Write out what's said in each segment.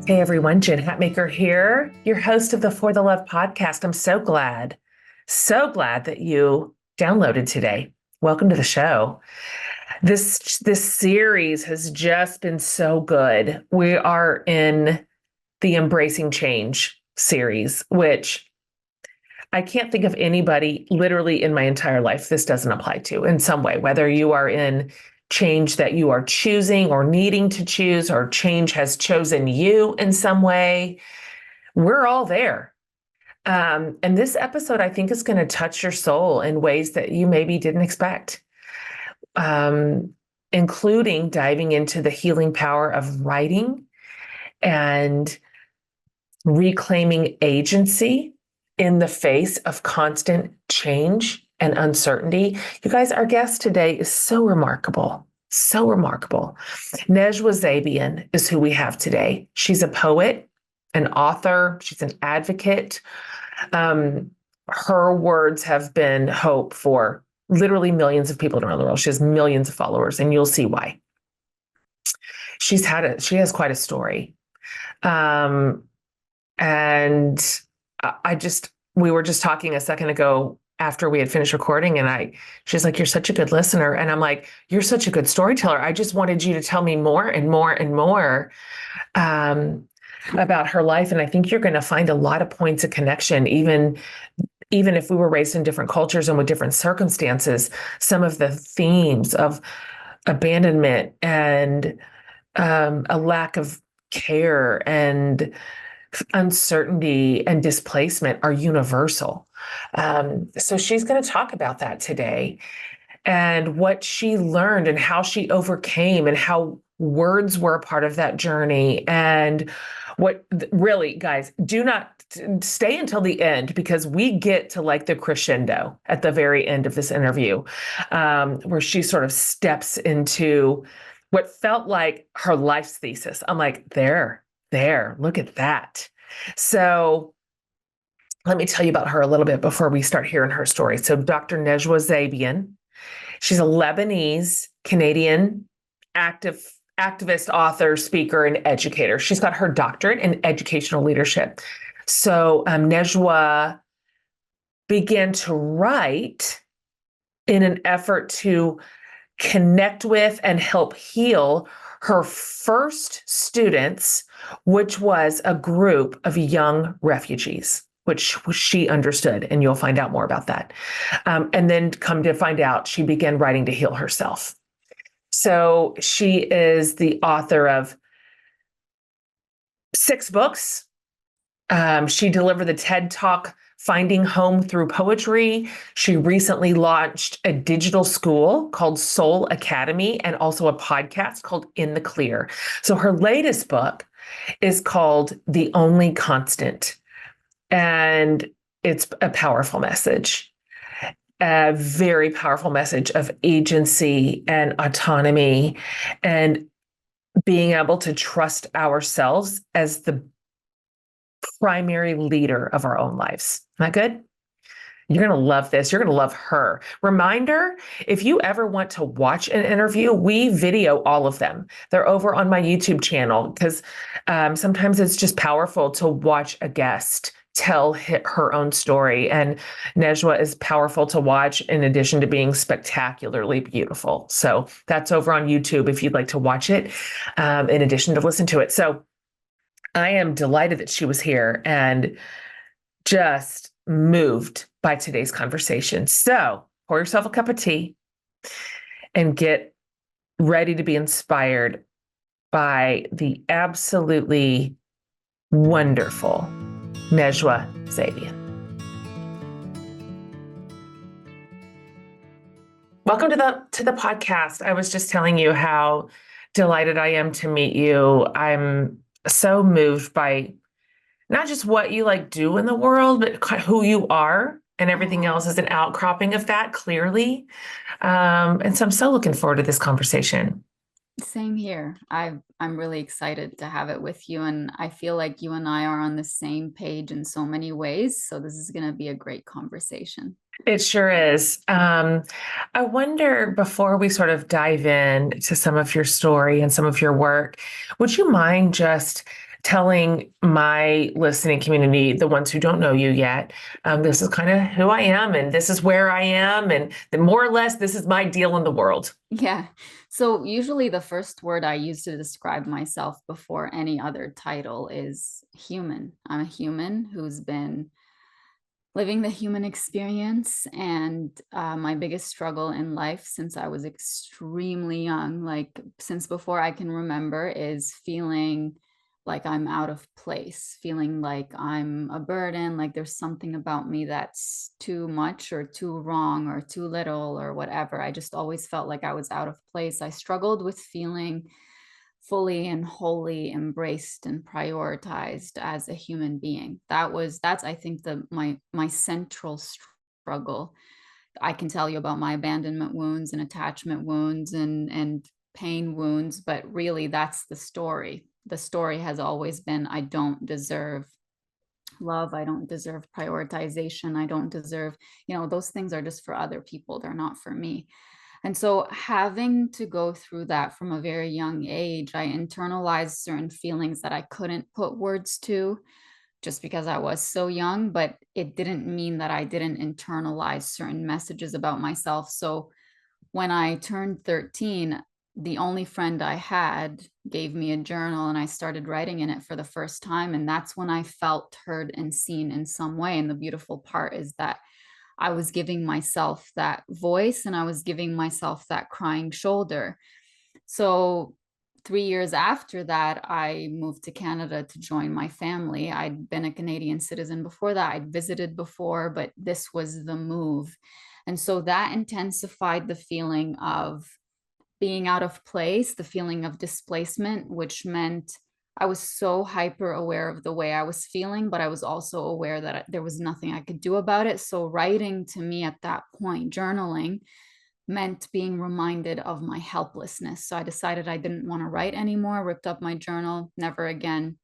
Hey everyone, Jen Hatmaker here, your host of the For the Love podcast. I'm so glad that you downloaded today. Welcome to the show. This series has just been so good. We are in the Embracing Change series, which I can't think of anybody literally in my entire life this doesn't apply to in some way, whether you are in change that you are choosing or needing to choose, or change has chosen you in some way. We're all there. And this episode, I think, is going to touch your soul in ways that you maybe didn't expect, including diving into the healing power of writing and reclaiming agency in the face of constant change and uncertainty. You guys, our guest today is so remarkable. So remarkable. Najwa Zebian is who we have today. She's a poet, an author. She's an advocate. Her words have been hope for literally millions of people around the world. She has millions of followers, and you'll see why. She has quite a story. And we were just talking a second ago after we had finished recording, and she's like, "You're such a good listener." And I'm like, "You're such a good storyteller. I just wanted you to tell me more and more and more about her life." And I think you're going to find a lot of points of connection, even if we were raised in different cultures and with different circumstances. Some of the themes of abandonment and a lack of care and uncertainty and displacement are universal. So she's going to talk about that today, and what she learned and how she overcame, and how words were a part of that journey. And what really, guys, do not stay until the end, because we get to like the crescendo at the very end of this interview, where she sort of steps into what felt like her life's thesis. I'm like, there, look at that. So let me tell you about her a little bit before we start hearing her story. So Dr. Najwa Zebian, she's a Lebanese Canadian activist, author, speaker, and educator. She's got her doctorate in educational leadership. So Najwa began to write in an effort to connect with and help heal her first students, which was a group of young refugees, which she understood, and you'll find out more about that. And then come to find out, she began writing to heal herself. So she is the author of 6 books. She delivered the TED Talk, Finding Home Through Poetry. She recently launched a digital school called Soul Academy, and also a podcast called In the Clear. So her latest book is called The Only Constant, and it's a powerful message, a very powerful message of agency and autonomy, and being able to trust ourselves as the primary leader of our own lives. Isn't that good? You're going to love this. You're going to love her. Reminder, if you ever want to watch an interview, we video all of them. They're over on my YouTube channel, because sometimes it's just powerful to watch a guest tell her own story. And Najwa is powerful to watch, in addition to being spectacularly beautiful. So that's over on YouTube if you'd like to watch it, in addition to listen to it. So I am delighted that she was here, and just moved by today's conversation. So pour yourself a cup of tea and get ready to be inspired by the absolutely wonderful Najwa Zebian. Welcome to the podcast. I was just telling you how delighted I am to meet you. I'm so moved by not just what you do in the world, but who you are, and everything else is an outcropping of that, clearly. And so I'm so looking forward to this conversation. Same here. I'm really excited to have it with you, and I feel like you and I are on the same page in so many ways. So this is going to be a great conversation. It sure is. I wonder, before we sort of dive in to some of your story and some of your work, would you mind just telling my listening community, the ones who don't know you yet, this is kind of who I am, and this is where I am, and then more or less, this is my deal in the world. Yeah. So usually the first word I use to describe myself before any other title is human. I'm a human who's been living the human experience, and my biggest struggle in life since I was extremely young, like since before I can remember, is feeling like I'm out of place, feeling like I'm a burden, like there's something about me that's too much or too wrong or too little or whatever. I just always felt like I was out of place. I struggled with feeling fully and wholly embraced and prioritized as a human being. That's I think my central struggle. I can tell you about my abandonment wounds and attachment wounds and pain wounds, but really that's the story. The story has always been, I don't deserve love, I don't deserve prioritization, I don't deserve, those things are just for other people, they're not for me. And so, having to go through that from a very young age, I internalized certain feelings that I couldn't put words to just because I was so young, but it didn't mean that I didn't internalize certain messages about myself. So, when I turned 13, the only friend I had gave me a journal and I started writing in it for the first time. And that's when I felt heard and seen in some way. And the beautiful part is that I was giving myself that voice and I was giving myself that crying shoulder. So 3 years after that, I moved to Canada to join my family. I'd been a Canadian citizen before that. I'd visited before, but this was the move. And so that intensified the feeling of being out of place, the feeling of displacement, which meant I was so hyper aware of the way I was feeling, but I was also aware that there was nothing I could do about it. So, writing to me at that point, journaling, meant being reminded of my helplessness. So, I decided I didn't want to write anymore, ripped up my journal, never again.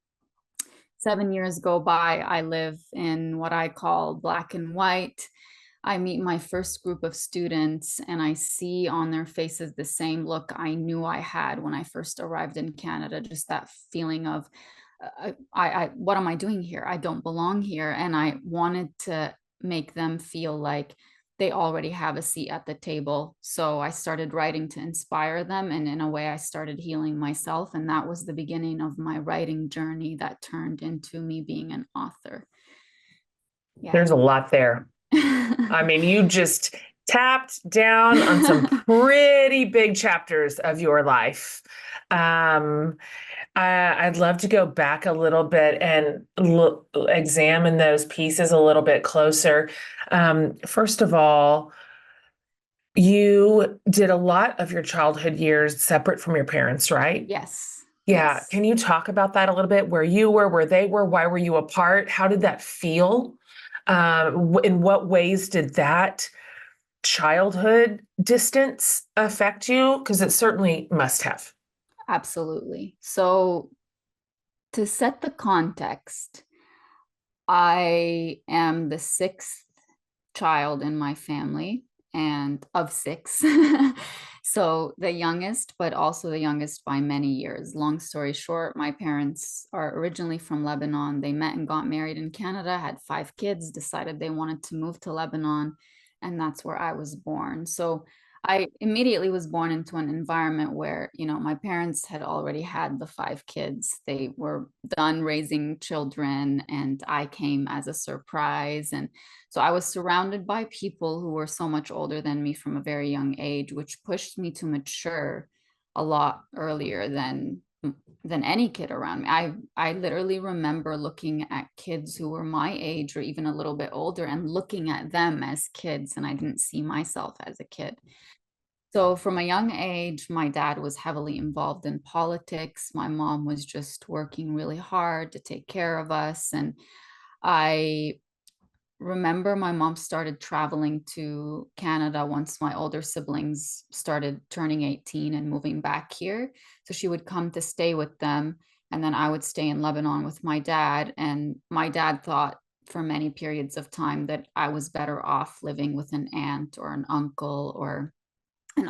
7 years go by. I live in what I call black and white. I meet my first group of students and I see on their faces the same look I knew I had when I first arrived in Canada, just that feeling of, what am I doing here? I don't belong here. And I wanted to make them feel like they already have a seat at the table. So I started writing to inspire them. And in a way, I started healing myself. And that was the beginning of my writing journey that turned into me being an author. Yeah. There's a lot there. I mean, you just tapped down on some pretty big chapters of your life. I'd love to go back a little bit and examine those pieces a little bit closer. First of all, you did a lot of your childhood years separate from your parents, right? Yes. Yeah. Yes. Can you talk about that a little bit? Where you were, where they were, why were you apart? How did that feel? In what ways did that childhood distance affect you? Because it certainly must have. Absolutely. So, to set the context, I am the sixth child in my family and of six. So the youngest, but also the youngest by many years. Long story short, my parents are originally from Lebanon. They met and got married in Canada, had 5 kids, decided they wanted to move to Lebanon, and that's where I was born. So I immediately was born into an environment where, my parents had already had the 5 kids. They were done raising children, and I came as a surprise. And so I was surrounded by people who were so much older than me from a very young age, which pushed me to mature a lot earlier than any kid around me. I literally remember looking at kids who were my age or even a little bit older and looking at them as kids, and I didn't see myself as a kid. So from a young age, my dad was heavily involved in politics. My mom was just working really hard to take care of us. And I remember my mom started traveling to Canada once my older siblings started turning 18 and moving back here. So she would come to stay with them. And then I would stay in Lebanon with my dad. And my dad thought for many periods of time that I was better off living with an aunt or an uncle or an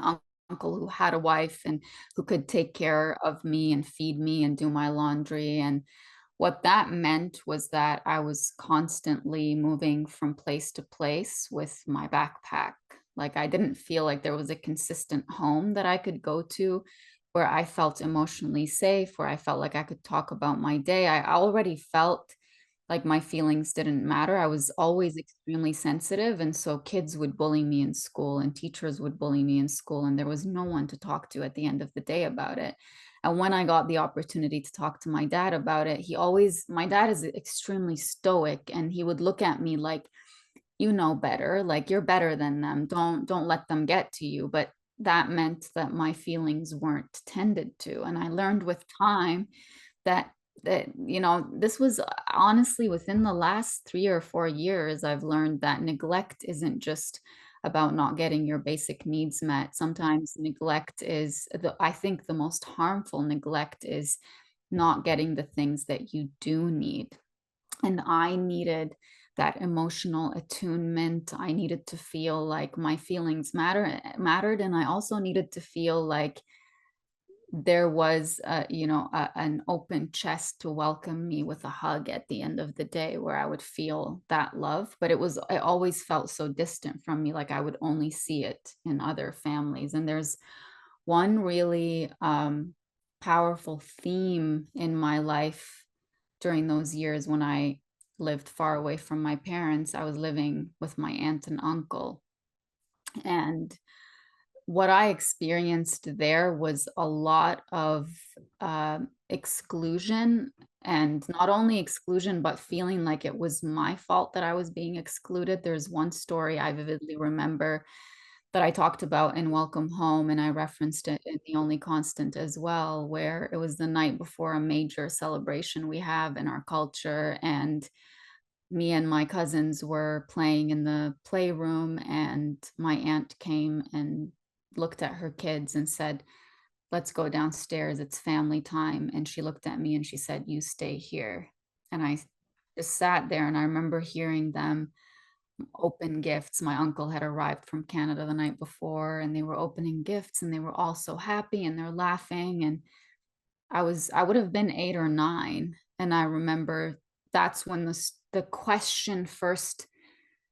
uncle who had a wife and who could take care of me and feed me and do my laundry. And What that meant was that I was constantly moving from place to place with my backpack. Like I didn't feel like there was a consistent home that I could go to where I felt emotionally safe, where I felt like I could talk about my day. I already felt like my feelings didn't matter. I was always extremely sensitive. And so kids would bully me in school and teachers would bully me in school. And there was no one to talk to at the end of the day about it. And when I got the opportunity to talk to my dad about it, my dad is extremely stoic and he would look at me like, you know better, like you're better than them. Don't let them get to you. But that meant that my feelings weren't tended to. And I learned with time that this was honestly within the last 3 or 4 years, I've learned that neglect isn't just about not getting your basic needs met. Sometimes neglect is I think the most harmful neglect is not getting the things that you do need. And I needed that emotional attunement. I needed to feel like my feelings mattered, and I also needed to feel like there was an open chest to welcome me with a hug at the end of the day, where I would feel that love. But it always felt so distant from me, like I would only see it in other families. And there's one really powerful theme in my life during those years when I lived far away from my parents. I was living with my aunt and uncle, and what I experienced there was a lot of exclusion, and not only exclusion, but feeling like it was my fault that I was being excluded. There's one story I vividly remember that I talked about in Welcome Home, and I referenced it in The Only Constant as well, where it was the night before a major celebration we have in our culture. And me and my cousins were playing in the playroom, and my aunt came and looked at her kids and said, "Let's go downstairs. It's family time." And she looked at me and she said, "You stay here." And I just sat there, and I remember hearing them open gifts. My uncle had arrived from Canada the night before, and they were opening gifts, and they were all so happy and they're laughing. And I would have been 8 or 9. And I remember that's when the question first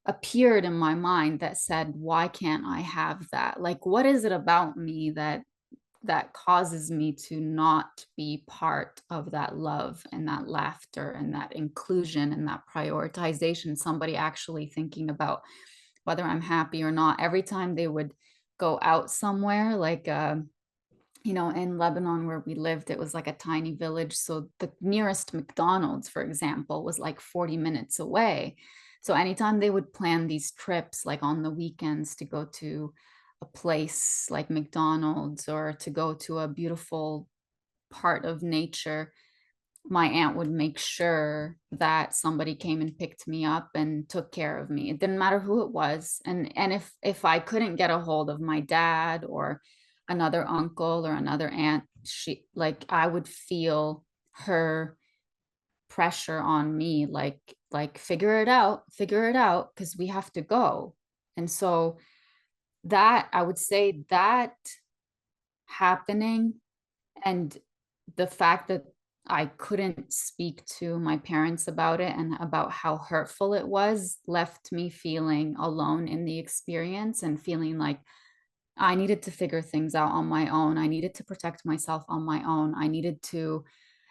appeared in my mind that said, why can't I have that? Like, what is it about me that causes me to not be part of that love and that laughter and that inclusion and that prioritization? Somebody actually thinking about whether I'm happy or not. Every time they would go out somewhere, like in Lebanon where we lived, it was like a tiny village. So the nearest McDonald's, for example, was like 40 minutes away. So anytime they would plan these trips, like on the weekends, to go to a place like McDonald's or to go to a beautiful part of nature, my aunt would make sure that somebody came and picked me up and took care of me. It didn't matter who it was. And if I couldn't get a hold of my dad or another uncle or another aunt, I would feel her pressure on me, like figure it out, because we have to go. And so that, I would say, that happening, and the fact that I couldn't speak to my parents about it and about how hurtful it was, left me feeling alone in the experience and feeling like I needed to figure things out on my own. I needed to protect myself on my own.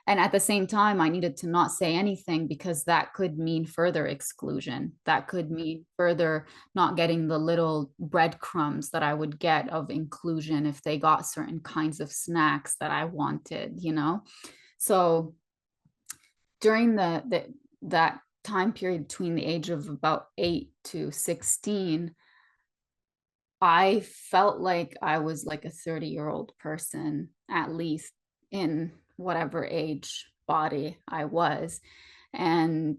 And at the same time, I needed to not say anything, because that could mean further exclusion. That could mean further not getting the little breadcrumbs that I would get of inclusion if they got certain kinds of snacks that I wanted. So during that time period between the age of about 8 to 16, I felt like I was like a 30-year-old person, at least, in whatever age body I was. And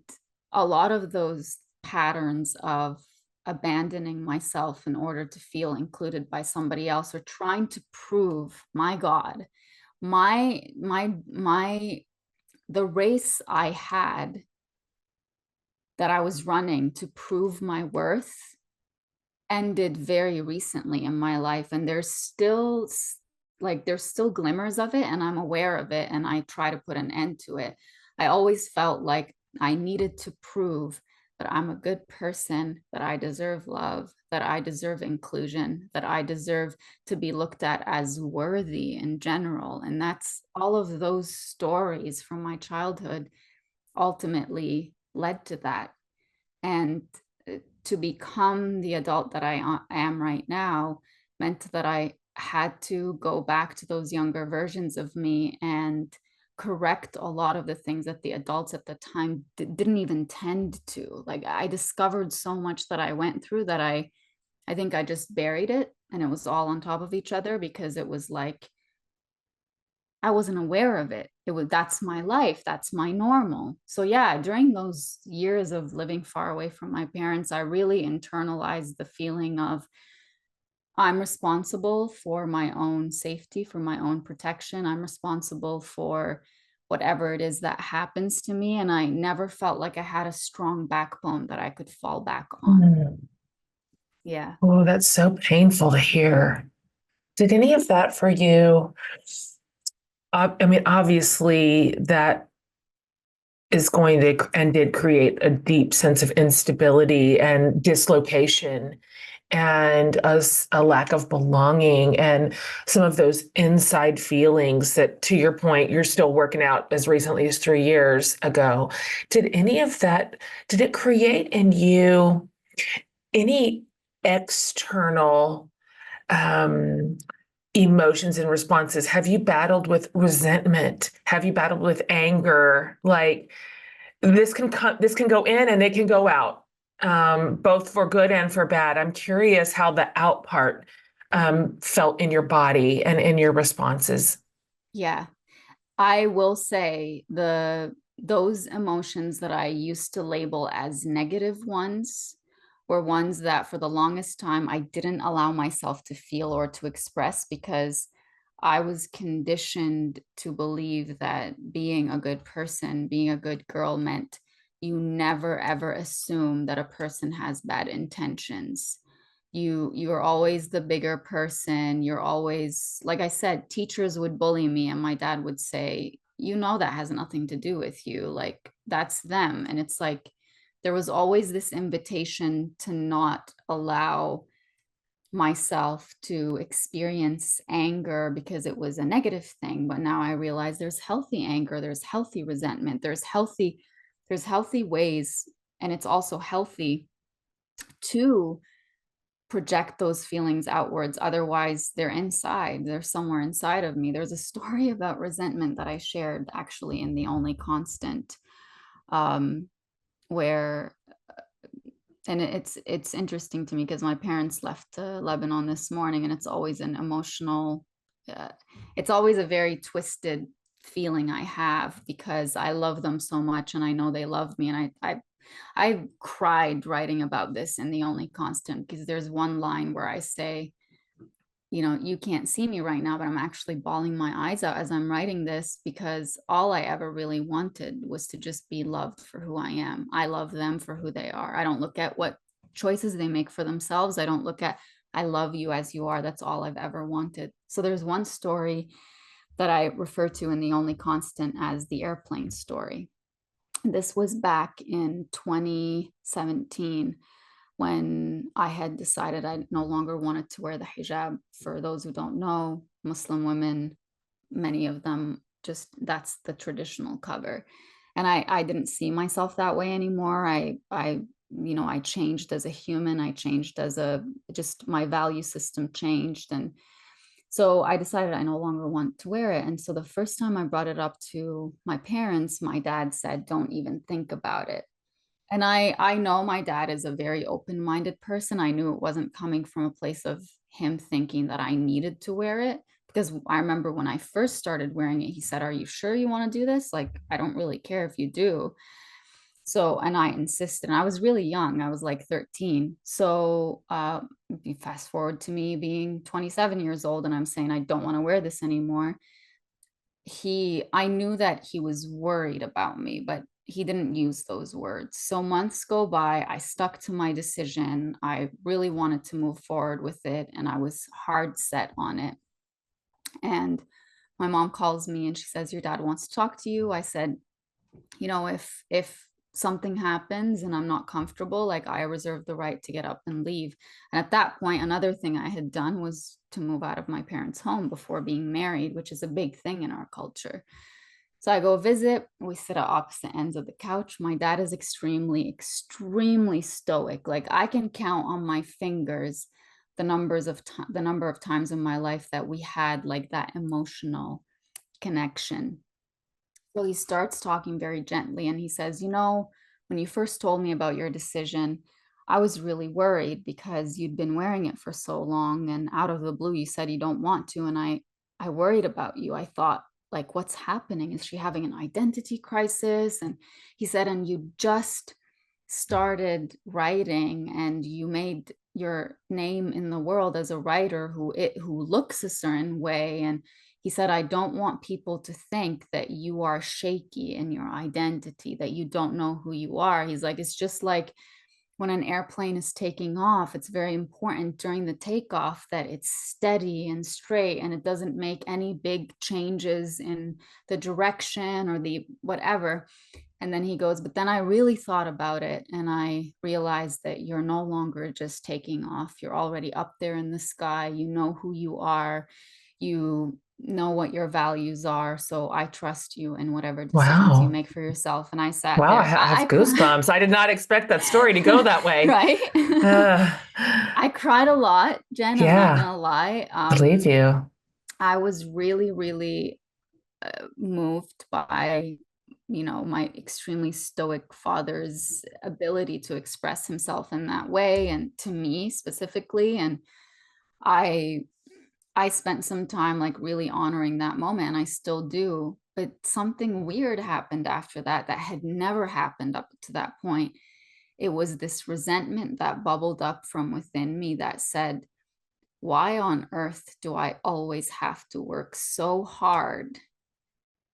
a lot of those patterns of abandoning myself in order to feel included by somebody else, or trying to prove, my God, the race I had, that I was running to prove my worth, ended very recently in my life. And there's still glimmers of it, and I'm aware of it, and I try to put an end to it. I always felt like I needed to prove that I'm a good person, that I deserve love, that I deserve inclusion, that I deserve to be looked at as worthy in general. And that's all of those stories from my childhood ultimately led to that. And to become the adult that I am right now meant that I had to go back to those younger versions of me and correct a lot of the things that the adults at the time didn't even tend to. Like, I discovered so much that I went through that I think I just buried it, and it was all on top of each other because it was like I wasn't aware of it. It was, that's my life, that's my normal. So yeah, during those years of living far away from my parents, I really internalized the feeling of I'm responsible for my own safety, for my own protection. I'm responsible for whatever it is that happens to me. And I never felt like I had a strong backbone that I could fall back on. Mm. Yeah. Oh, that's so painful to hear. Did any of that for you? I mean, obviously, that is going to and did create a deep sense of instability and dislocation and a lack of belonging and some of those inside feelings that, to your point, you're still working out as recently as 3 years ago. Did any of that, did it create in you any external um, emotions and responses? Have you battled with resentment? Have you battled with anger? Like, this can go in and it can go out, both for good and for bad. I'm curious how the out part felt in your body and in your responses. Yeah. I will say those emotions that I used to label as negative ones were ones that for the longest time I didn't allow myself to feel or to express because I was conditioned to believe that being a good person, being a good girl meant you never ever assume that a person has bad intentions. You're always the bigger person. You're always, like I said, teachers would bully me and my dad would say, you know, that has nothing to do with you, like that's them. And it's like there was always this invitation to not allow myself to experience anger because it was a negative thing. But now I realize there's healthy anger, there's healthy resentment, there's healthy ways, and it's also healthy to project those feelings outwards. Otherwise, they're inside, they're somewhere inside of me. There's a story about resentment that I shared actually in The Only Constant, um, where and it's interesting to me because my parents left Lebanon this morning, and it's always an emotional, uh, it's always a very twisted feeling I have because I love them so much and I know they love me, and I cried writing about this in The Only Constant because there's one line where I say, you know, you can't see me right now, but I'm actually bawling my eyes out as I'm writing this because all I ever really wanted was to just be loved for who I am. I love them for who they are. I don't look at what choices they make for themselves. I don't look at, I love you as you are. That's all I've ever wanted. So there's one story that I refer to in The Only Constant as the airplane story. This was back in 2017 when I had decided I no longer wanted to wear the hijab. For those who don't know, Muslim women, many of them, just that's the traditional cover. And I didn't see myself that way anymore. I changed as a human. I changed as a, just my value system changed. And so I decided I no longer want to wear it. And so the first time I brought it up to my parents, my dad said, don't even think about it. And I know my dad is a very open-minded person. I knew it wasn't coming from a place of him thinking that I needed to wear it because I remember when I first started wearing it, he said, "Are you sure you want to do this? Like, I don't really care if you do." So, and I insisted. And I was really young. I was like 13. So, you fast forward to me being 27 years old, and I'm saying I don't want to wear this anymore. I knew that he was worried about me, but he didn't use those words. So months go by, I stuck to my decision. I really wanted to move forward with it, and I was hard set on it. And my mom calls me and she says, your dad wants to talk to you. I said, if something happens and I'm not comfortable, like I reserve the right to get up and leave. And at that point, another thing I had done was to move out of my parents' home before being married, which is a big thing in our culture. So I go visit, we sit at opposite ends of the couch. My dad is extremely, extremely stoic. Like I can count on my fingers the number of times in my life that we had like that emotional connection. So he starts talking very gently and he says, when you first told me about your decision, I was really worried because you'd been wearing it for so long, and out of the blue you said you don't want to, and I worried about you. I thought, like, what's happening? Is she having an identity crisis? And he said, and you just started writing and you made your name in the world as a writer who looks a certain way. And he said, I don't want people to think that you are shaky in your identity, that you don't know who you are. He's like, it's just like when an airplane is taking off, it's very important during the takeoff that it's steady and straight and it doesn't make any big changes in the direction or the whatever. And then he goes, but then I really thought about it and I realized that you're no longer just taking off. You're already up there in the sky. You know who you are. You know what your values are. So I trust you in whatever decisions you Wow. make for yourself. And I sat Wow, I there. have goosebumps. I did not expect that story to go that way. Right? Uh, I cried a lot, Jen. I'm not yeah, gonna lie. believe you. I was really, really moved by my extremely stoic father's ability to express himself in that way and to me specifically. And i I spent some time like really honoring that moment, and I still do. But something weird happened after that that had never happened up to that point. It was this resentment that bubbled up from within me that said, why on earth do I always have to work so hard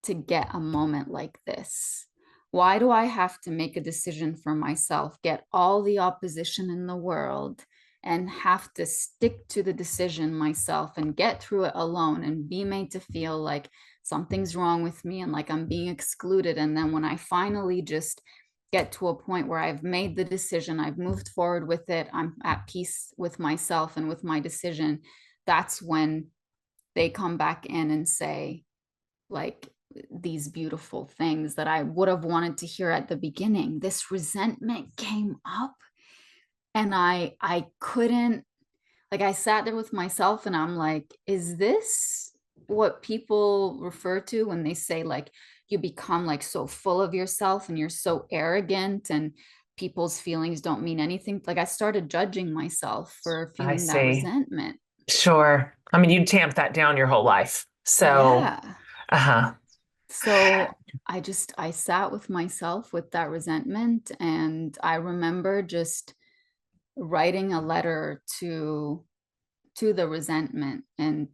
to get a moment like this? Why do I have to make a decision for myself, get all the opposition in the world, and have to stick to the decision myself and get through it alone and be made to feel like something's wrong with me and like I'm being excluded? And then when I finally just get to a point where I've made the decision, I've moved forward with it, I'm at peace with myself and with my decision, that's when they come back in and say, like, these beautiful things that I would have wanted to hear at the beginning. This resentment came up and I couldn't, like, I sat there with myself and I'm like, is this what people refer to when they say like you become like so full of yourself and you're so arrogant and people's feelings don't mean anything? Like I started judging myself for I feeling that see. resentment. Sure. I mean, you tamped that down your whole life. So, Yeah. uh-huh. So I sat with myself with that resentment, and I remember just writing a letter to the resentment and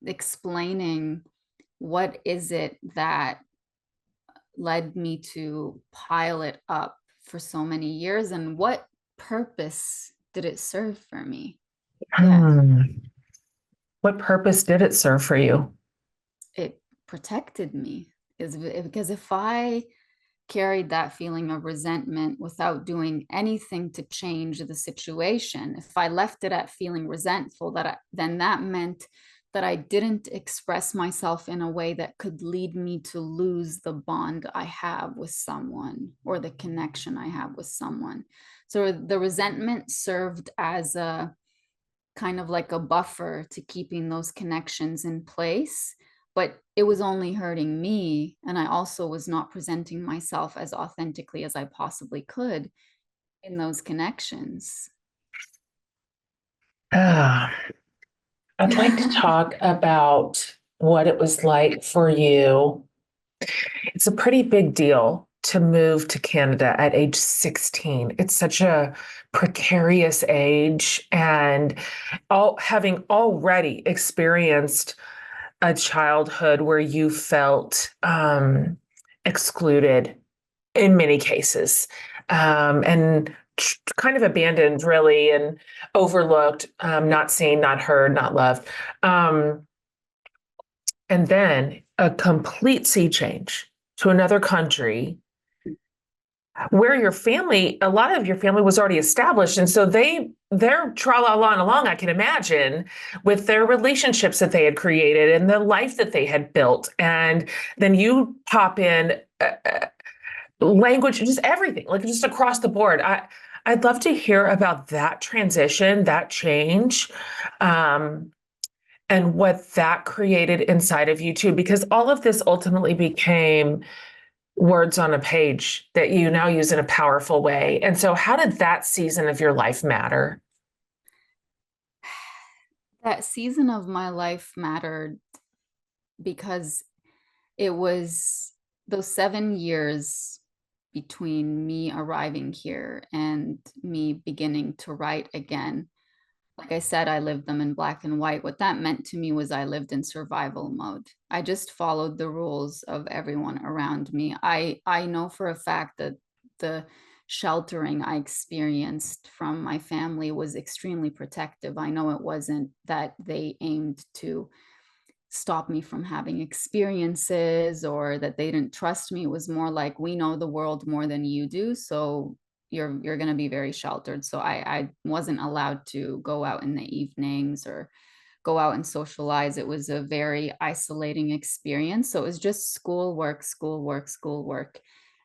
explaining what is it that led me to pile it up for so many years and what purpose did it serve for me. Yeah, Hmm. What purpose did it serve for you? it protected me, is because if I carried that feeling of resentment without doing anything to change the situation, if I left it at feeling resentful, then that meant that I didn't express myself in a way that could lead me to lose the bond I have with someone or the connection I have with someone. So the resentment served as a kind of like a buffer to keeping those connections in place. But it was only hurting me. And I also was not presenting myself as authentically as I possibly could in those connections. Ah, I'd like to talk about what it was like for you. It's a pretty big deal to move to Canada at age 16. It's such a precarious age, and having already experienced a childhood where you felt excluded in many cases, and kind of abandoned, really, and overlooked, not seen, not heard, not loved. Um, and then a complete sea change to another country, where your family, a lot of your family was already established. And so they're tra-la-la along, I can imagine, with their relationships that they had created and the life that they had built. And then you pop in language, just everything, like just across the board. I'd love to hear about that transition, that change, um, and what that created inside of you too, because all of this ultimately became words on a page that you now use in a powerful way. And so, how did that season of your life matter? That season of my life mattered because it was those 7 years between me arriving here and me beginning to write again. Like I said, I lived them in black and white. What that meant to me was I lived in survival mode. I just followed the rules of everyone around me. I know for a fact that the sheltering I experienced from my family was extremely protective. I know it wasn't that they aimed to stop me from having experiences or that they didn't trust me. It was more like, we know the world more than you do, so you're going to be very sheltered. So I wasn't allowed to go out in the evenings or go out and socialize. It was a very isolating experience. So it was just school, work, school, work, school, work.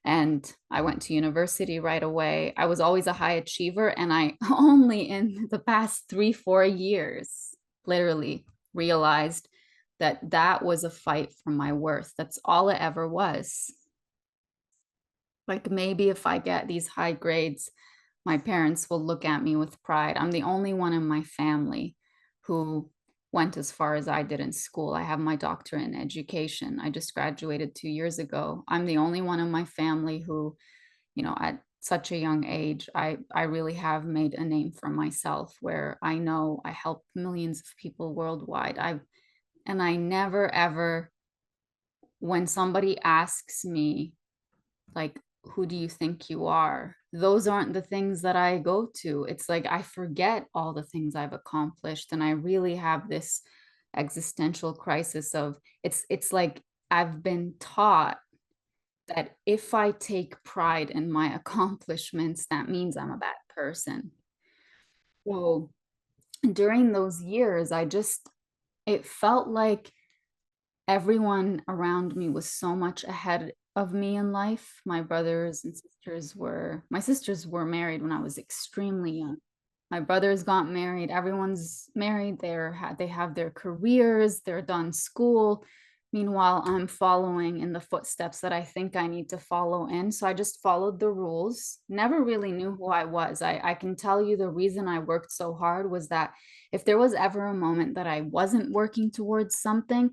And I went to university right away. I was always a high achiever, and I only in the past 3, 4 years literally realized that that was a fight for my worth. That's all it ever was. Like, maybe if I get these high grades, my parents will look at me with pride. I'm the only one in my family who went as far as I did in school. I have my doctorate in education. I just graduated 2 years ago. I'm the only one in my family who, at such a young age, I really have made a name for myself, where I know I help millions of people worldwide. I never ever, when somebody asks me, like, who do you think you are? Those aren't the things that I go to. It's like I forget all the things I've accomplished, and I really have this existential crisis of, it's like I've been taught that if I take pride in my accomplishments, that means I'm a bad person. So during those years, it felt like everyone around me was so much ahead of me in life. My sisters were married when I was extremely young. My brothers got married. Everyone's married. They have their careers. They're done school. Meanwhile, I'm following in the footsteps that I think I need to follow in. So I just followed the rules. Never really knew who I was. I can tell you the reason I worked so hard was that if there was ever a moment that I wasn't working towards something,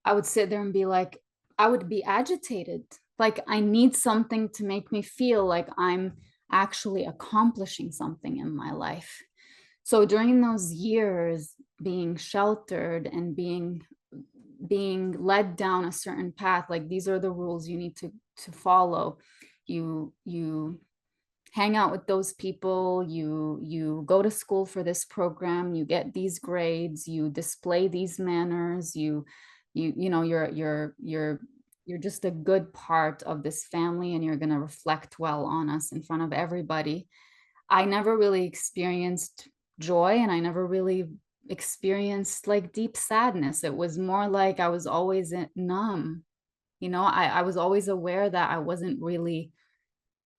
I would sit there and be like, I would be agitated. Like, I need something to make me feel like I'm actually accomplishing something in my life. So during those years, being sheltered and being led down a certain path, like, these are the rules you need to follow. You hang out with those people, you go to school for this program, you get these grades, you display these manners, you're just a good part of this family, and you're going to reflect well on us in front of everybody. I never really experienced joy, and I never really experienced like deep sadness. It was more like I was always numb. I was always aware that I wasn't really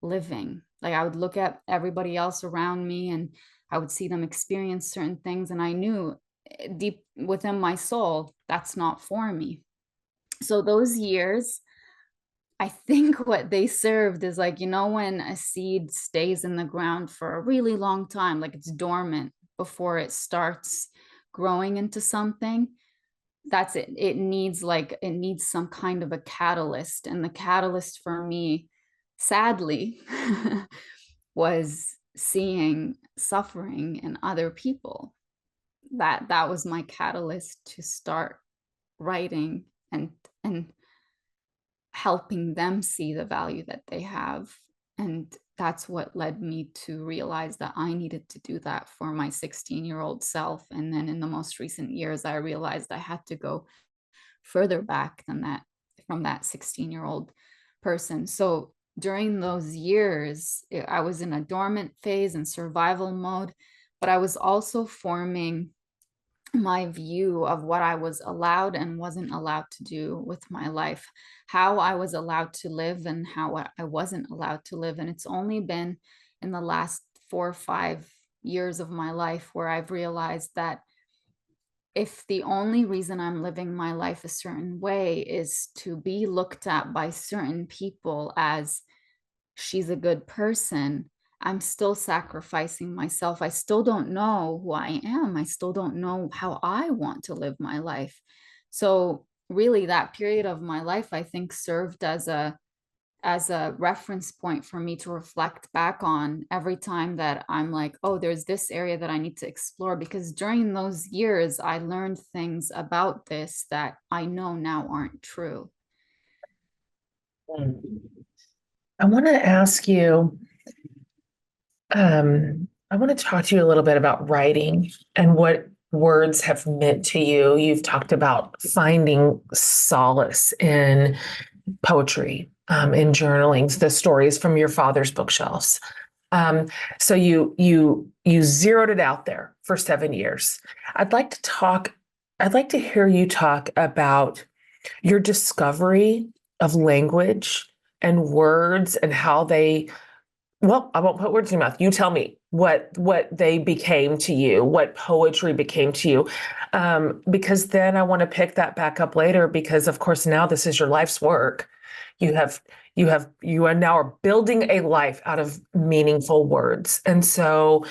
living. Like, I would look at everybody else around me, and I would see them experience certain things, and I knew deep within my soul that's not for me. So those years, I think what they served is, like, when a seed stays in the ground for a really long time, like it's dormant before it starts growing into something. That's it. It needs some kind of a catalyst. And the catalyst for me, sadly, was seeing suffering in other people. That was my catalyst to start writing and helping them see the value that they have. And that's what led me to realize that I needed to do that for my 16-year-old self. And then in the most recent years, I realized I had to go further back than that, from that 16-year-old person. So during those years, I was in a dormant phase and survival mode, but I was also forming my view of what I was allowed and wasn't allowed to do with my life, how I was allowed to live and how I wasn't allowed to live. And it's only been in the last 4 or 5 years of my life where I've realized that if the only reason I'm living my life a certain way is to be looked at by certain people as she's a good person, I'm still sacrificing myself. I still don't know who I am. I still don't know how I want to live my life. So really that period of my life, I think, served as a reference point for me to reflect back on every time that I'm like, oh, there's this area that I need to explore. Because during those years, I learned things about this that I know now aren't true. I want to ask you, I want to talk to you a little bit about writing and what words have meant to you. You've talked about finding solace in poetry, in journalings, the stories from your father's bookshelves. Um, so you zeroed it out there for 7 years. I'd like to talk. I'd like to hear you talk about your discovery of language and words and how they, well, I won't put words in your mouth. You tell me what they became to you, what poetry became to you, because then I want to pick that back up later. Because of course now this is your life's work. You have you are now are building a life out of meaningful words, and so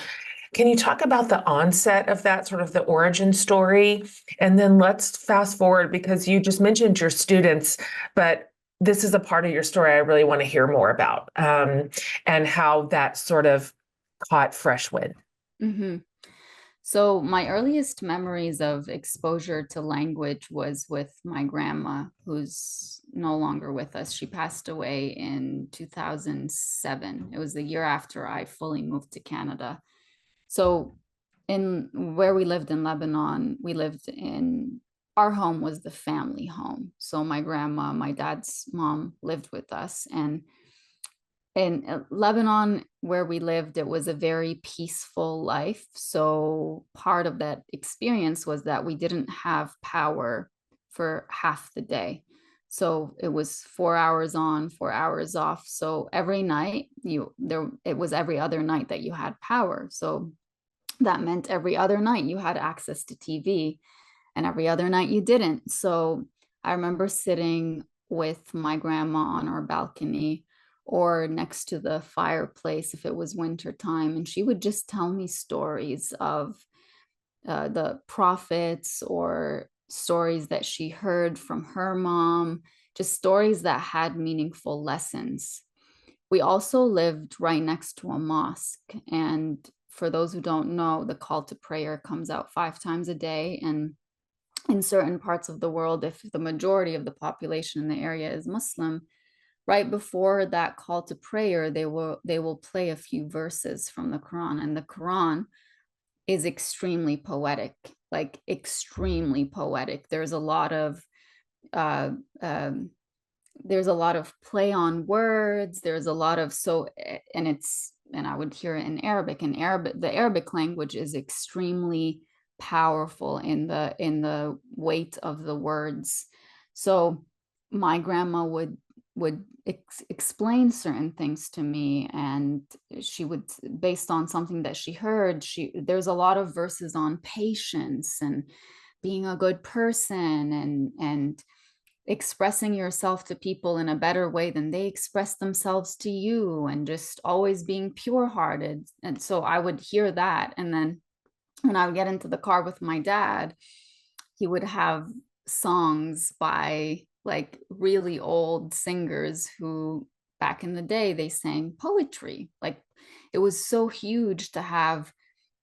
can you talk about the onset of that, sort of the origin story? And then let's fast forward because you just mentioned your students, but this is a part of your story I really want to hear more about, and how that sort of caught fresh wind. Mm-hmm. So my earliest memories of exposure to language was with my grandma, who's no longer with us. She passed away in 2007. It was the year after I fully moved to Canada. So in where we lived in Lebanon, we lived in our home was the family home. So my grandma, my dad's mom lived with us, and in Lebanon, where we lived, it was a very peaceful life. So part of that experience was that we didn't have power for half the day. So it was 4 hours on, 4 hours off. So every night it was every other night that you had power. So that meant every other night you had access to TV and every other night you didn't. So I remember sitting with my grandma on our balcony or next to the fireplace if it was winter time, and she would just tell me stories of the prophets or stories that she heard from her mom, just stories that had meaningful lessons. We also lived right next to a mosque, and for those who don't know, the call to prayer comes out 5 times a day. And in certain parts of the world, if the majority of the population in the area is Muslim, right before that call to prayer, they will play a few verses from the Quran. And the Quran is extremely poetic, like extremely poetic. Uh, um, there's a lot of play on words. There's a lot of and I would hear it in Arabic. In Arabic, the Arabic language is extremely powerful in the weight of the words. So my grandma would explain certain things to me, and she would, based on something that she heard, there's a lot of verses on patience and being a good person and expressing yourself to people in a better way than they express themselves to you, and just always being pure hearted. And so I would hear that, and then when I would get into the car with my dad, he would have songs by like really old singers who back in the day they sang poetry. Like it was so huge to have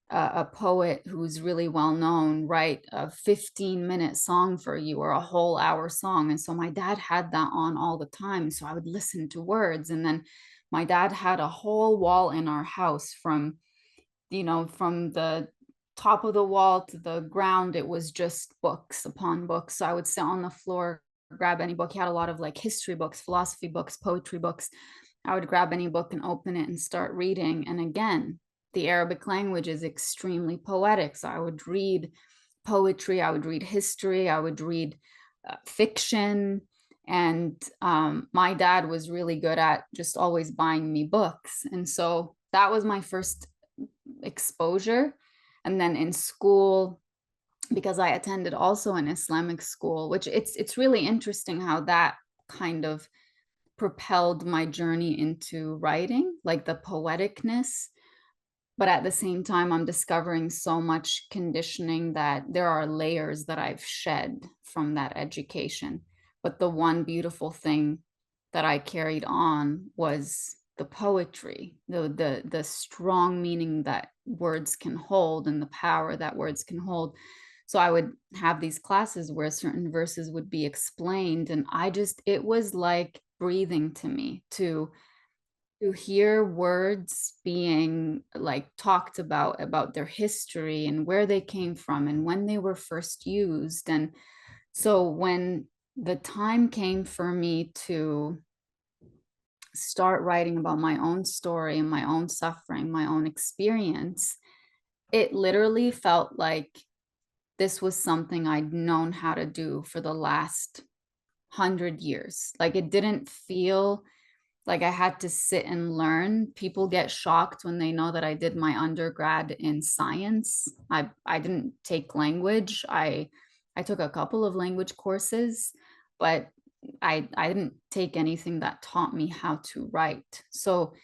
a poet who's really well known write a 15-minute song for you or a whole hour song. And so my dad had that on all the time. So I would listen to words. And then my dad had a whole wall in our house from the top of the wall to the ground. It was just books upon books. So I would sit on the floor, grab any book. He had a lot of like history books, philosophy books, poetry books. I would grab any book and open it and start reading. And again, the Arabic language is extremely poetic. So I would read poetry, I would read history, I would read fiction. And my dad was really good at just always buying me books. And so that was my first exposure. And then in school, because I attended also an Islamic school, which it's really interesting how that kind of propelled my journey into writing, like the poeticness. But at the same time, I'm discovering so much conditioning that there are layers that I've shed from that education. But the one beautiful thing that I carried on was the poetry, the strong meaning that words can hold and the power that words can hold. So I would have these classes where certain verses would be explained, and it was like breathing to me to hear words being like talked about their history and where they came from and when they were first used. And so when the time came for me to start writing about my own story and my own suffering, my own experience, it literally felt like this was something I'd known how to do for the last 100 years. Like it didn't feel like I had to sit and learn. People get shocked when they know that I did my undergrad in science. I didn't take language. I took a couple of language courses, but I didn't take anything that taught me how to write. So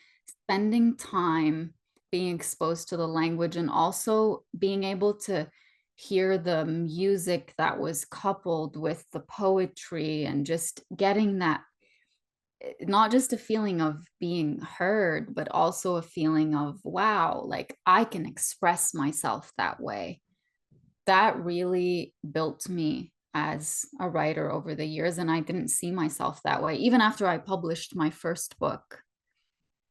spending time being exposed to the language and also being able to hear the music that was coupled with the poetry and just getting that, not just a feeling of being heard, but also a feeling of, wow, like I can express myself that way. That really built me as a writer over the years. And I didn't see myself that way. Even after I published my first book,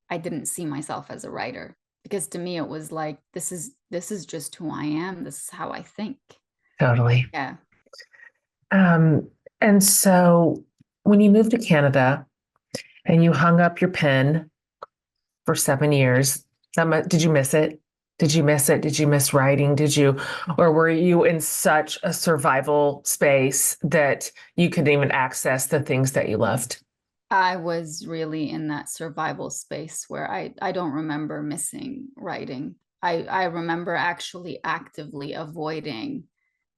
I didn't see myself as a writer because to me it was like, this is just who I am. This is how I think. Totally. Yeah. And so when you moved to Canada and you hung up your pen for 7 years, did you miss it? Did you miss it? Did you miss writing? Or were you in such a survival space that you couldn't even access the things that you loved? I was really in that survival space where I don't remember missing writing. I remember actually actively avoiding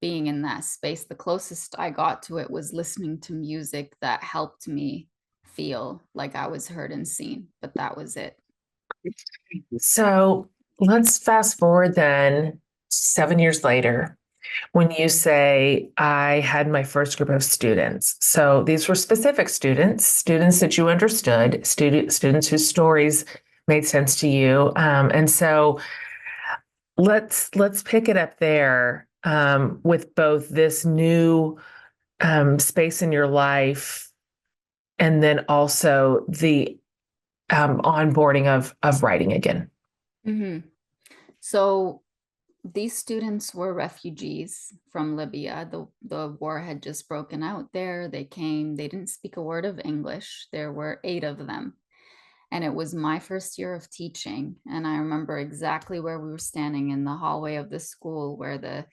being in that space. The closest I got to it was listening to music that helped me feel like I was heard and seen, but that was it. So let's fast forward then 7 years later when you say, I had my first group of students. So these were specific students, students that you understood, students whose stories made sense to you. And so let's pick it up there with both this new space in your life and then also the onboarding of writing again. Mm-hmm. So these students were refugees from Libya. The war had just broken out there. They came, they didn't speak a word of English. There were 8 of them. And it was my first year of teaching. And I remember exactly where we were standing in the hallway of the school where the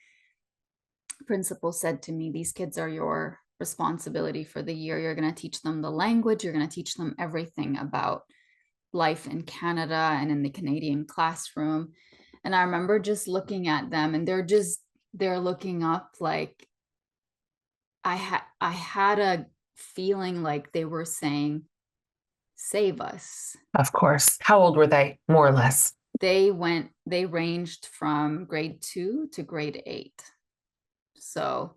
principal said to me, these kids are your responsibility for the year. You're going to teach them the language. You're going to teach them everything about life in Canada and in the Canadian classroom. And I remember just looking at them and they're looking up like I had a feeling like they were saying, save us. Of course. How old were they, more or less? They ranged from grade 2 to grade 8. So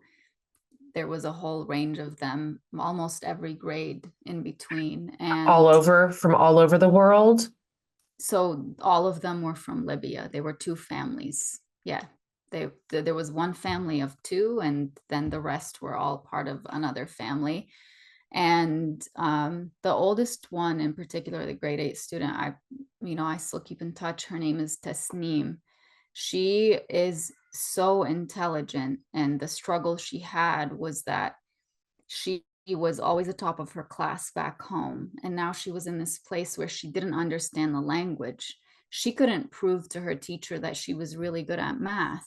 there was a whole range of them, almost every grade in between. And From all over the world? so all of them were from Libya. They were 2 families. Yeah. There was one family of 2, and then the rest were all part of another family. And the oldest one in particular, the grade 8 student, I still keep in touch. Her name is Tasneem. She is so intelligent, and the struggle she had was that she was always the top of her class back home. And now she was in this place where she didn't understand the language. She couldn't prove to her teacher that she was really good at math.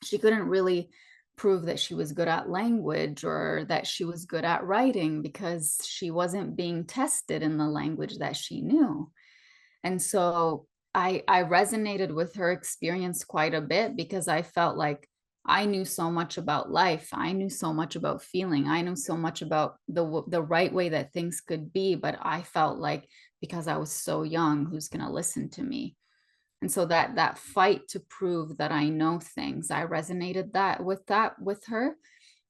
She couldn't really prove that she was good at language or that she was good at writing because she wasn't being tested in the language that she knew. And so I resonated with her experience quite a bit because I felt like I knew so much about life. I knew so much about feeling. I knew so much about the right way that things could be. But I felt like because I was so young, who's going to listen to me? And so that fight to prove that I know things, I resonated that with her.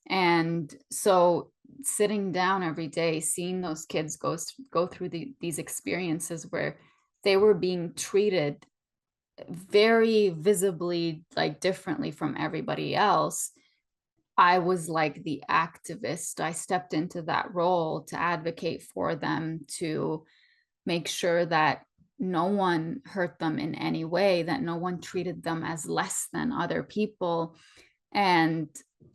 And so sitting down every day, seeing those kids go through these experiences where they were being treated very visibly like differently from everybody else, I was like the activist. I stepped into that role to advocate for them, to make sure that no one hurt them in any way, that no one treated them as less than other people. And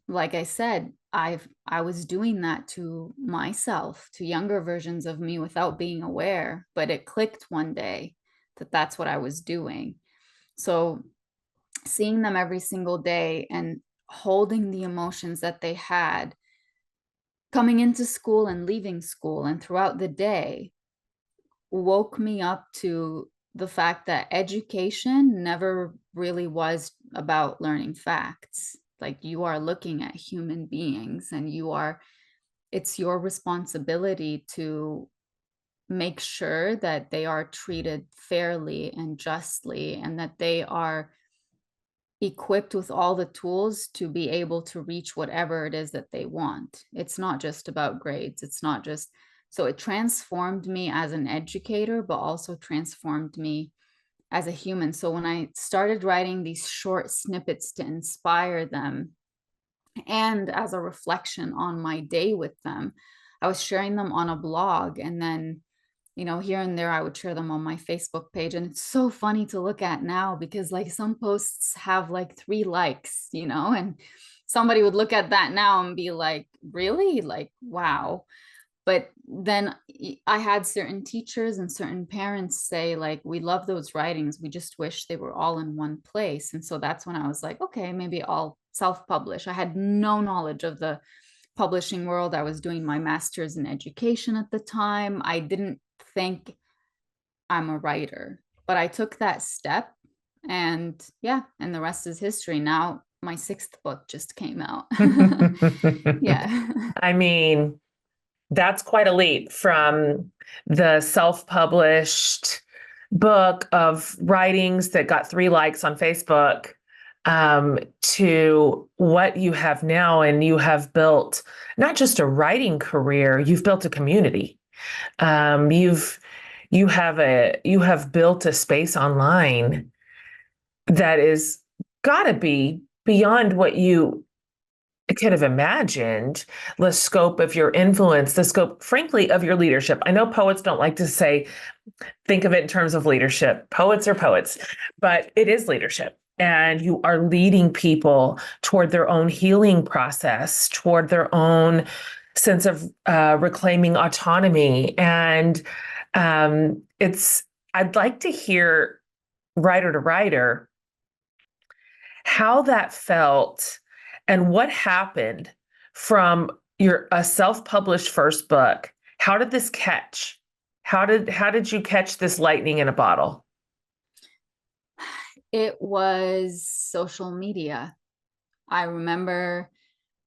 like I said, I was doing that to myself, to younger versions of me without being aware, but it clicked one day that that's what I was doing. So seeing them every single day and holding the emotions that they had coming into school and leaving school and throughout the day woke me up to the fact that education never really was about learning facts. Like, you are looking at human beings, and it's your responsibility to make sure that they are treated fairly and justly, and that they are equipped with all the tools to be able to reach whatever it is that they want. It's not just about grades. It's not just, so it transformed me as an educator, but also transformed me as a human. So when I started writing these short snippets to inspire them and as a reflection on my day with them, I was sharing them on a blog, and then here and there I would share them on my Facebook page. And it's so funny to look at now because like some posts have like 3 likes, and somebody would look at that now and be like, really? Like, wow. But then I had certain teachers and certain parents say, like, we love those writings. We just wish they were all in one place. And so that's when I was like, okay, maybe I'll self-publish. I had no knowledge of the publishing world. I was doing my master's in education at the time. I didn't think I'm a writer, but I took that step, and yeah, and the rest is history. Now my 6th book just came out. Yeah. I mean, that's quite a leap from the self-published book of writings that got 3 likes on Facebook, to what you have now. And you have built not just a writing career, you've built a community. You have built a space online that is gotta be beyond what you could have imagined. The scope of your influence, the scope, frankly, of your leadership. I know poets don't like to think of it in terms of leadership. Poets are poets, but it is leadership. And you are leading people toward their own healing process, toward their own sense of reclaiming autonomy. And I'd like to hear, writer to writer, how that felt and what happened from a self-published first book. How did this catch? How did you catch this lightning in a bottle? It was social media. I remember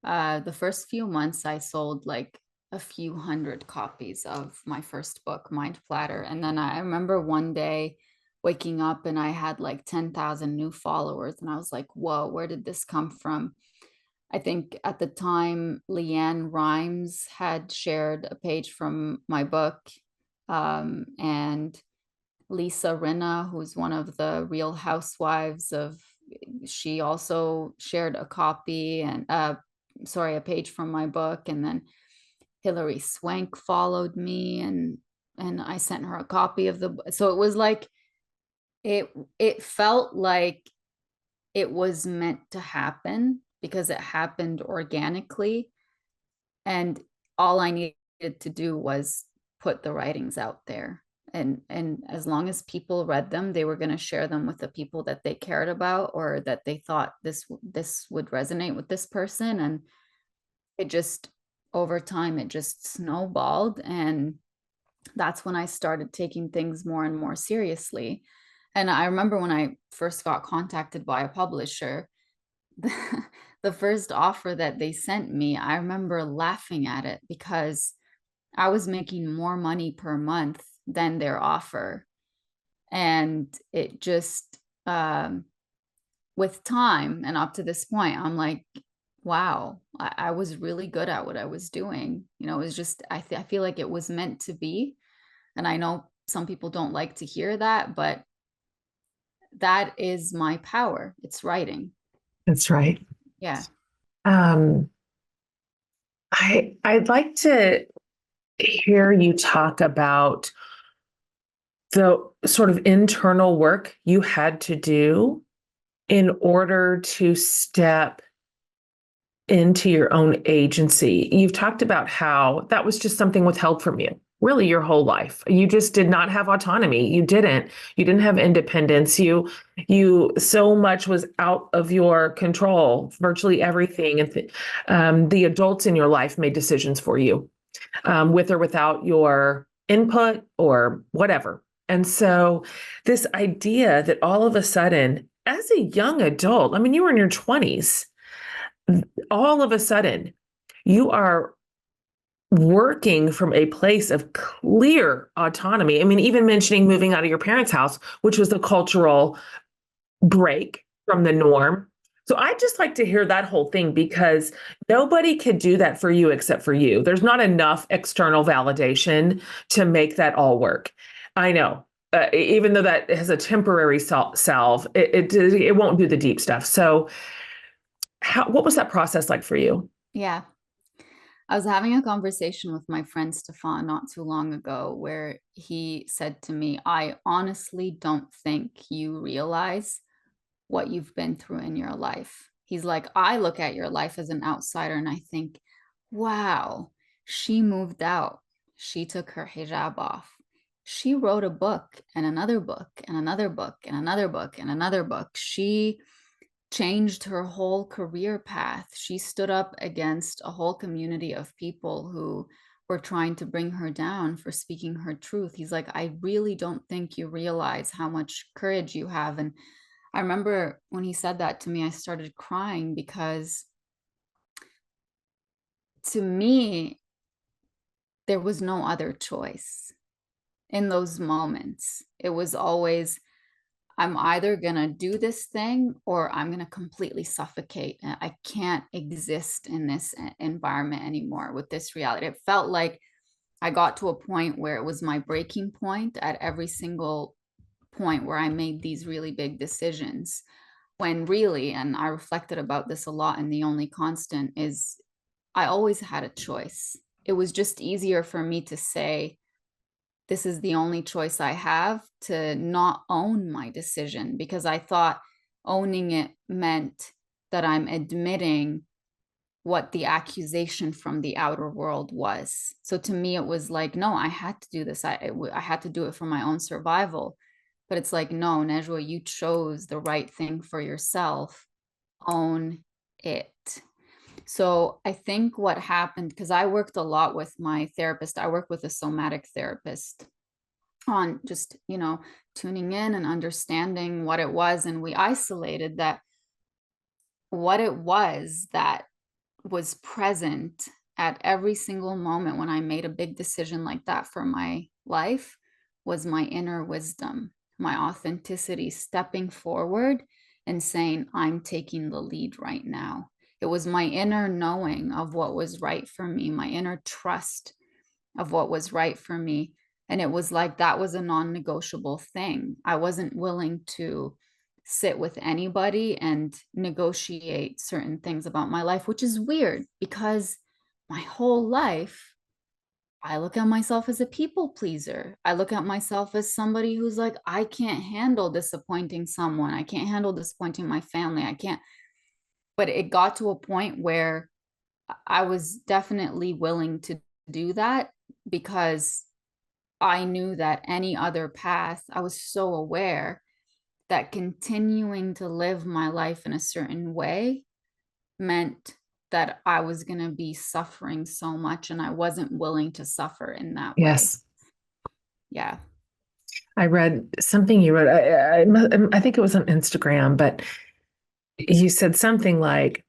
the first few months I sold like a few hundred copies of my first book, Mind Platter. And then I remember one day waking up and I had like 10,000 new followers. And I was like, whoa, where did this come from? I think at the time, Leanne Rhymes had shared a page from my book. And Lisa Rinna, who's one of the Real Housewives of, she also shared a copy and a page from my book. And then Hilary Swank followed me, and I sent her a copy of the book. So it was like it felt like it was meant to happen because it happened organically. And all I needed to do was put the writings out there. And as long as people read them, they were going to share them with the people that they cared about, or that they thought this would resonate with this person. And it just, over time, it just snowballed. And that's when I started taking things more and more seriously. And I remember when I first got contacted by a publisher, the, the first offer that they sent me, I remember laughing at it because I was making more money per month than their offer. And it just, with time and up to this point, I'm like, wow, I was really good at what I was doing. You know, it was just, I feel like it was meant to be. And I know some people don't like to hear that, but that is my power. It's writing. That's right. Yeah. Um, I'd like to hear you talk about the sort of internal work you had to do in order to step into your own agency. You've talked about how that was just something withheld from you, really your whole life. You just did not have autonomy. You didn't have independence. You so much was out of your control, virtually everything. And the adults in your life made decisions for you, with or without your input or whatever. And so this idea that all of a sudden, as a young adult, I mean, you were in your 20s, all of a sudden, you are working from a place of clear autonomy. I mean, even mentioning moving out of your parents' house, which was the cultural break from the norm. So I just like to hear that whole thing, because nobody could do that for you except for you. There's not enough external validation to make that all work. I know. Even though that has a temporary salve, it won't do the deep stuff. So, what was that process like for you? Yeah. I was having a conversation with my friend Stefan not too long ago where he said to me, I honestly don't think you realize what you've been through in your life. He's like, I look at your life as an outsider and I think, wow, she moved out. She took her hijab off. She wrote a book and another book and another book and another book and another book. She changed her whole career path. She stood up against a whole community of people who were trying to bring her down for speaking her truth. He's like, I really don't think you realize how much courage you have. And I remember when he said that to me, I started crying because to me, there was no other choice in those moments. It was always, I'm either going to do this thing or I'm going to completely suffocate. I can't exist in this environment anymore with this reality. It felt like I got to a point where it was my breaking point at every single point where I made these really big decisions. When really, and I reflected about this a lot, and the only constant is I always had a choice. It was just easier for me to say, this is the only choice I have, to not own my decision, because I thought owning it meant that I'm admitting what the accusation from the outer world was. So to me, it was like, no, I had to do this. I had to do it for my own survival. But it's like, no, Najwa, you chose the right thing for yourself. Own it. So I think what happened, because I worked a lot with my therapist, I work with a somatic therapist on just, tuning in and understanding what it was. And we isolated that what it was that was present at every single moment when I made a big decision like that for my life was my inner wisdom, my authenticity, stepping forward and saying, I'm taking the lead right now. It was my inner knowing of what was right for me, my inner trust of what was right for me. And it was like that was a non negotiable thing. I wasn't willing to sit with anybody and negotiate certain things about my life, which is weird because my whole life, I look at myself as a people pleaser. I look at myself as somebody who's like, I can't handle disappointing someone. I can't handle disappointing my family. I can't. But it got to a point where I was definitely willing to do that because I knew that any other path, I was so aware that continuing to live my life in a certain way meant that I was going to be suffering so much, and I wasn't willing to suffer in that way. Yes. Yeah. I read something you wrote. I think it was on Instagram, but you said something like,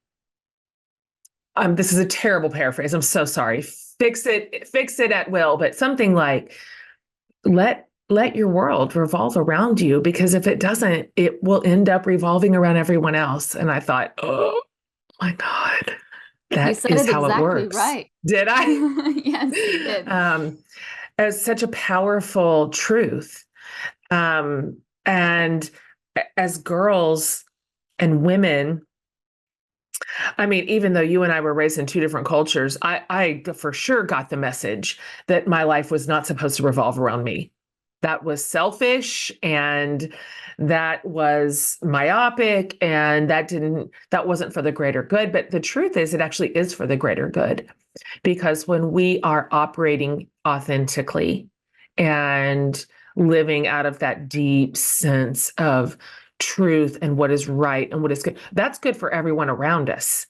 this is a terrible paraphrase. I'm so sorry. Fix it at will, but something like, let your world revolve around you, because if it doesn't, it will end up revolving around everyone else. And I thought, oh my God, You that said is it how it exactly works. right. Did I? Yes, you did. As such a powerful truth. And as girls and women, I mean, even though you and I were raised in two different cultures, I for sure got the message that my life was not supposed to revolve around me. That was selfish, and that was myopic, and that wasn't for the greater good. But the truth is, it actually is for the greater good, because when we are operating authentically and living out of that deep sense of truth and what is right and what is good, that's good for everyone around us.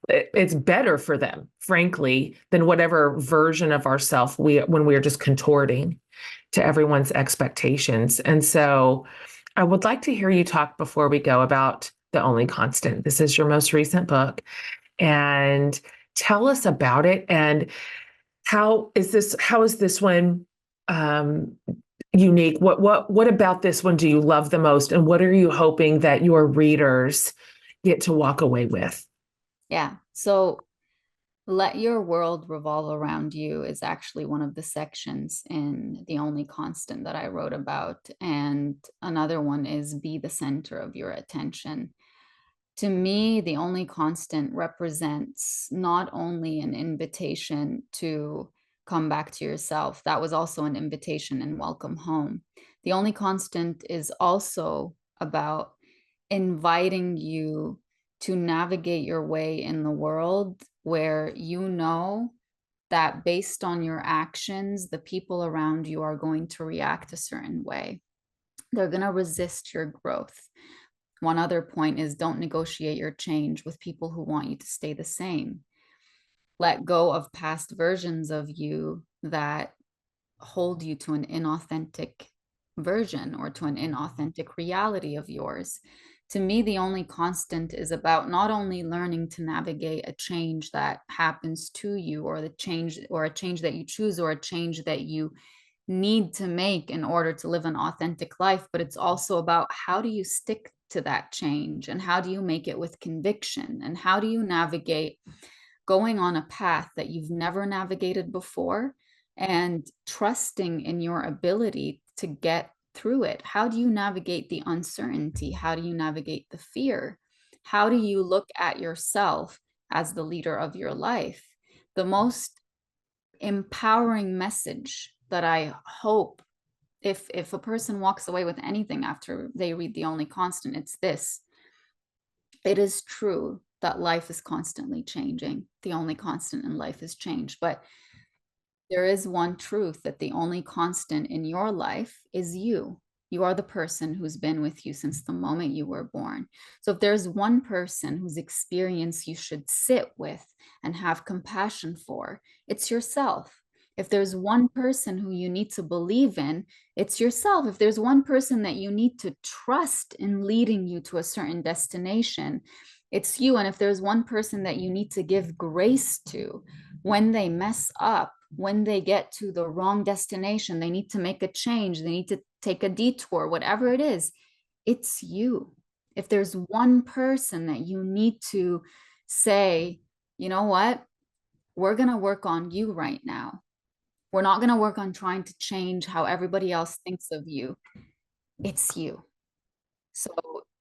It's better for them, frankly, than whatever version of ourself when we are just contorting to everyone's expectations. And so I would like to hear you talk before we go about The Only Constant. This is your most recent book, and tell us about it. And how is this one unique? What about this one do you love the most? And what are you hoping that your readers get to walk away with? Yeah. So let your world revolve around you is actually one of the sections in The Only Constant that I wrote about. And another one is be the center of your attention. To me, The Only Constant represents not only an invitation to come back to yourself, that was also an invitation and welcome home. The Only Constant is also about inviting you to navigate your way in the world where you know that based on your actions, the people around you are going to react a certain way. They're going to resist your growth. One other point is don't negotiate your change with people who want you to stay the same. Let go of past versions of you that hold you to an inauthentic version or to an inauthentic reality of yours. To me, The Only Constant is about not only learning to navigate a change that happens to you, or the change, or a change that you choose, or a change that you need to make in order to live an authentic life, but it's also about how do you stick to that change, and how do you make it with conviction, and how do you navigate going on a path that you've never navigated before and trusting in your ability to get through it. How do you navigate the uncertainty? How do you navigate the fear? How do you look at yourself as the leader of your life? The most empowering message that I hope, if a person walks away with anything after they read The Only Constant, it's this: it is true that life is constantly changing. The only constant in life is change. But there is one truth, that the only constant in your life is you. You are the person who's been with you since the moment you were born. So if there's one person whose experience you should sit with and have compassion for, it's yourself. If there's one person who you need to believe in, it's yourself. If there's one person that you need to trust in leading you to a certain destination, it's you. And if there's one person that you need to give grace to when they mess up, when they get to the wrong destination, they need to make a change, they need to take a detour, whatever it is, it's you. If there's one person that you need to say, you know what, we're going to work on you right now. We're not going to work on trying to change how everybody else thinks of you. It's you. So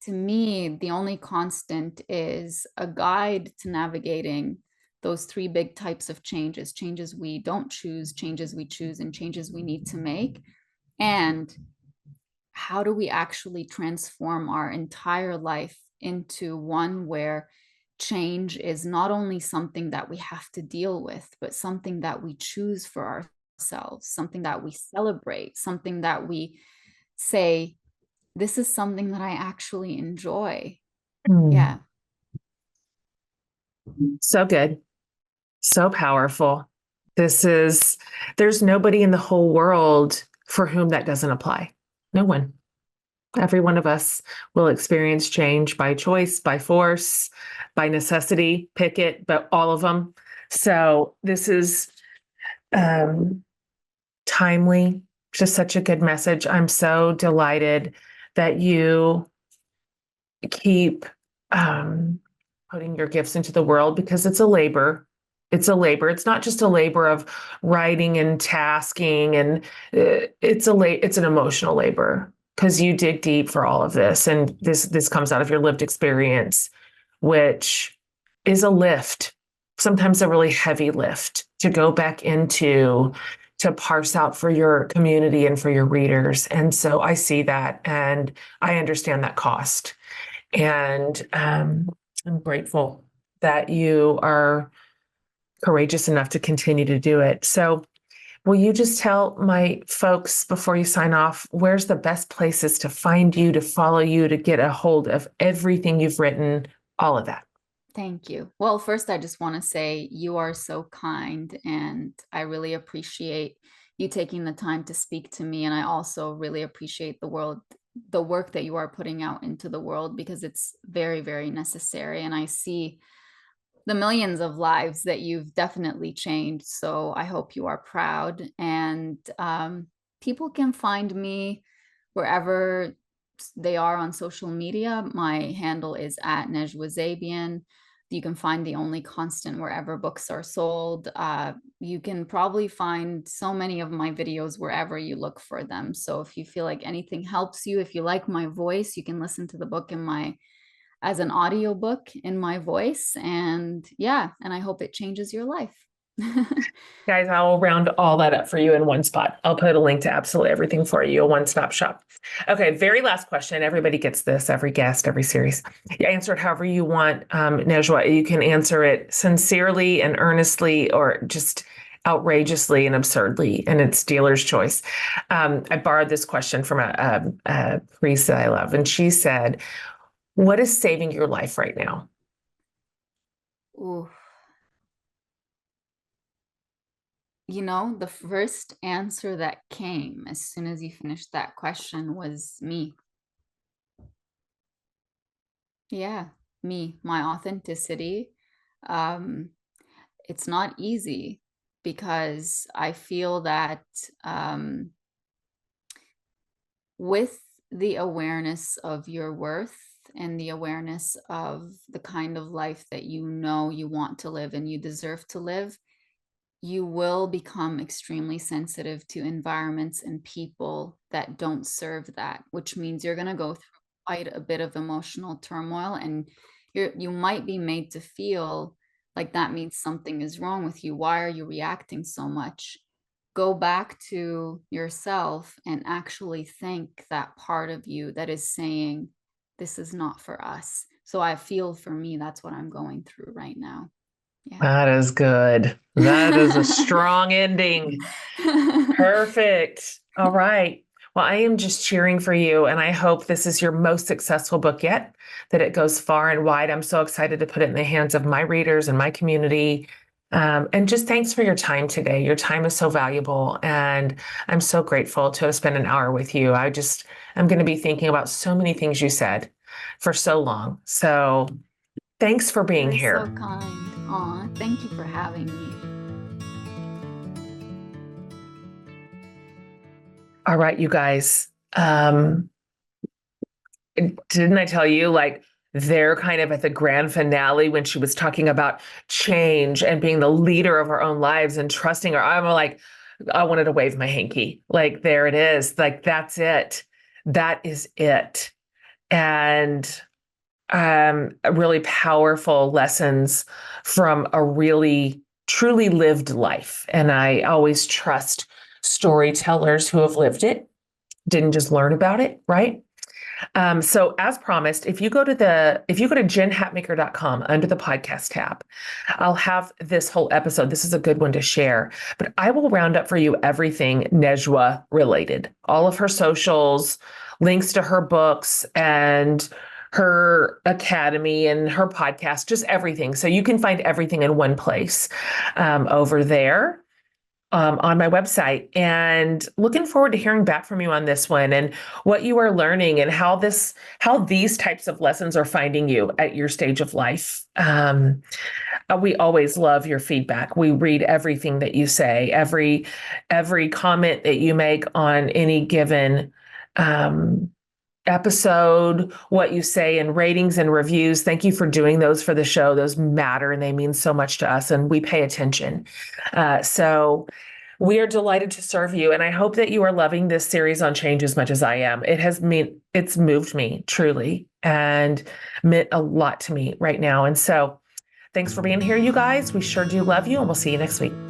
to me, The Only Constant is a guide to navigating those three big types of changes: changes we don't choose, changes we choose, and changes we need to make. And how do we actually transform our entire life into one where change is not only something that we have to deal with, but something that we choose for ourselves, something that we celebrate, something that we say, this is something that I actually enjoy. Mm. Yeah. So good. So powerful. There's nobody in the whole world for whom that doesn't apply. No one. Every one of us will experience change by choice, by force, by necessity, pick it, but all of them. So this is um, timely, just such a good message. I'm so delighted that you keep putting your gifts into the world because it's a labor. It's a labor. It's not just a labor of writing and tasking, and it's an emotional labor because you dig deep for all of this, and this comes out of your lived experience, which is a lift, sometimes a really heavy lift to go back into to parse out for your community and for your readers. And so I see that and I understand that cost. And I'm grateful that you are courageous enough to continue to do it. So, will you just tell my folks before you sign off, where's the best places to find you, to follow you, to get a hold of everything you've written, all of that? Thank you. Well, first, I just want to say you are so kind, and I really appreciate you taking the time to speak to me. And I also really appreciate the work that you are putting out into the world, because it's very, very necessary. And I see the millions of lives that you've definitely changed. So I hope you are proud. And people can find me wherever they are on social media. My handle is at Najwa Zebian. You can find The Only Constant wherever books are sold. You can probably find so many of my videos wherever you look for them. So if you feel like anything helps you, if you like my voice, you can listen to the book as an audiobook in my voice. And yeah, and I hope it changes your life. Guys, I will round all that up for you in one spot. I'll put a link to absolutely everything for you, a one-stop shop. Okay, very last question. Everybody gets this, every guest, every series. You answer it however you want, Najwa. You can answer it sincerely and earnestly, or just outrageously and absurdly, and it's dealer's choice. I borrowed this question from a priest that I love, and she said, "What is saving your life right now?" Ooh. You know, the first answer that came as soon as you finished that question was me. Yeah, me, my authenticity. Um, it's not easy because I feel that um, with the awareness of your worth and the awareness of the kind of life that you know you want to live and you deserve to live, you will become extremely sensitive to environments and people that don't serve that, which means you're going to go through quite a bit of emotional turmoil, and you might be made to feel like that means something is wrong with you. Why are you reacting so much? Go back to yourself and actually thank that part of you that is saying, this is not for us. So I feel, for me, that's what I'm going through right now. Yeah. That is good. That is a strong ending. Perfect. All right. Well, I am just cheering for you, and I hope this is your most successful book yet, that it goes far and wide. I'm so excited to put it in the hands of my readers and my community. And just thanks for your time today. Your time is so valuable, and I'm so grateful to have spent an hour with you. I'm going to be thinking about so many things you said for so long. So thanks for being You're so here. kind. Aw, thank you for having me. All right, you guys. Didn't I tell you, like, they're kind of at the grand finale when she was talking about change and being the leader of our own lives and trusting her. I'm like, I wanted to wave my hanky. Like, there it is. Like, that's it. That is it. And really powerful lessons from a really truly lived life. And I always trust storytellers who have lived it, didn't just learn about it, right? So as promised, if you go to jenhatmaker.com under the podcast tab, I'll have this whole episode. This is a good one to share, but I will round up for you everything Najwa related, all of her socials, links to her books and her academy and her podcast, just everything. So you can find everything in one place over there on my website, and looking forward to hearing back from you on this one and what you are learning and how these types of lessons are finding you at your stage of life. We always love your feedback. We read everything that you say, every comment that you make on any given episode, what you say in ratings and reviews. Thank you for doing those for the show. Those matter and they mean so much to us, and we pay attention. So we are delighted to serve you, and I hope that you are loving this series on change as much as I am. It's moved me truly and meant a lot to me right now. And so thanks for being here, you guys. We sure do love you, and we'll see you next week.